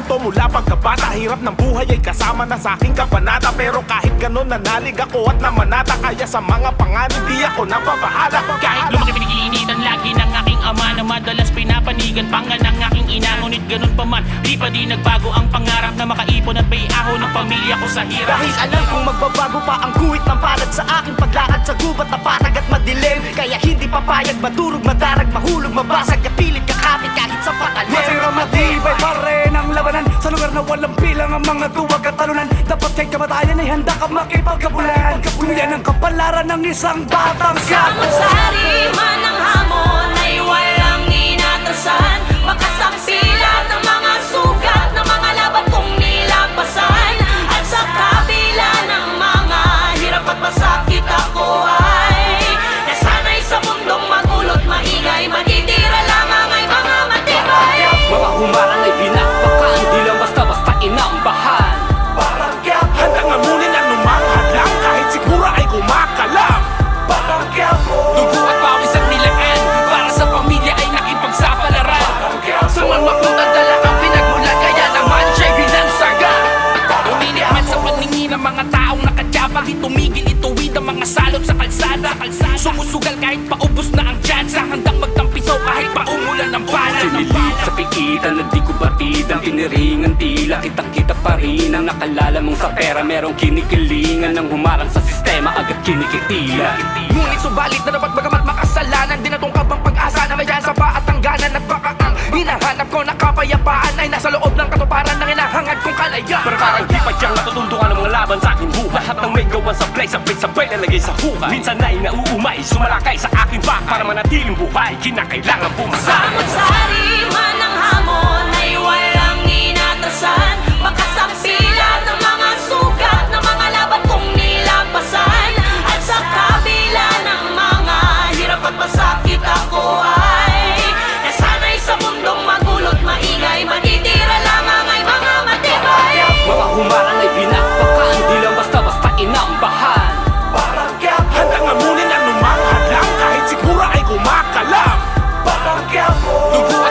to mula pagkabata. Hirap ng buhay ay kasama na sa aking kabanata. Pero kahit ganun nanalig ako at namanata. Kaya sa mga panganib di ako nababahala. Kahit lumaki pinag-iinitan lagi ng aking ama, na madalas pinapanigan pangan ng aking ina. Ngunit ganun pa man, di pa di nagbago ang pangarap na makaipon at baiaho ng pamilya ko sa hirap. Dahil alam kong magbabago pa ang guhit ng palad sa aking paglakad sa gubat na patag at madilim. Kaya hindi papayag, madurog, madarag, mahulog, mabasag, kapilit, kakapit kahit sa pakalim. Masira matibay pa rin ang labanan sa lugar na walang bilang ang mga duwag at talunan. Dapat kay kamatayan ay handa ka makipagkabulan. Kung yan ang kapalaran ng isang batang Sari man ang hamon ay walang inatasan. Makasampilan ng mga sugat ng mga laban kong nilampasan. At sa kabila ng mga hirap at masakit ako ay nasanay sa mundong magulot, maingay, matitira lamang ay mga matibay. Mga humarang ay pinakpakan, di lang basta-basta inambahan. Parang kaya handang amunin anumang hadlang. Kahit sigura ay kumakalam. Parang kaya Dugo at pawis ang nilaan, para sa pamilya ay nakipagsapalaran. Sumalmakot ang dala ang pinagmulan, kaya naman siya'y binansaga. Uminit man sa paningin ng mga taong nakadyabang, di tumigil ituwid ang mga salot sa kalsada. Sumusugal kahit paubos na ang tsansa, handang magtampisaw kahit paumulan ng bala. Sinilip sa pigitan na di ko batid ang piniringan, tila kitang-kita pa rin ang nakalala mong sa pera. Merong kinikilingan ng humarang sa sistema, agad kinikitila. Ngunit subalit na dapat bagamat makasalanan, di natungkab ang pag-asa na may sa pa at hangganan. At baka ang hinahanap ko na kapayapaan ay nasa loob ng katuparan ng hinahangad kong kalayaan. Pero parang di pa diyang natutuntungan ng mga laban sa aking buhay. Lahat ng may gawan sa play, sabay-sabay lalagay sa hukay. Minsan ay nauumay, sumalakay sa aking baka. Para manatiling buhay, kinakailangan pumasay. Sari man ang hamon ay walang inatasan. Makasampilan ng mga sugat ng mga laban kong nilampasan. At sa kabila ng mga hirap at masakit ako ay nasanay sa mundong magulot, maingay, matitira lamang ay mga matibay. Mga humarang ay pinakpakan, di lang basta-basta inambahan. parang kaya handang amunin anumang hadlang. Kahit sigura ay kumakalam. Parang kaya Dugo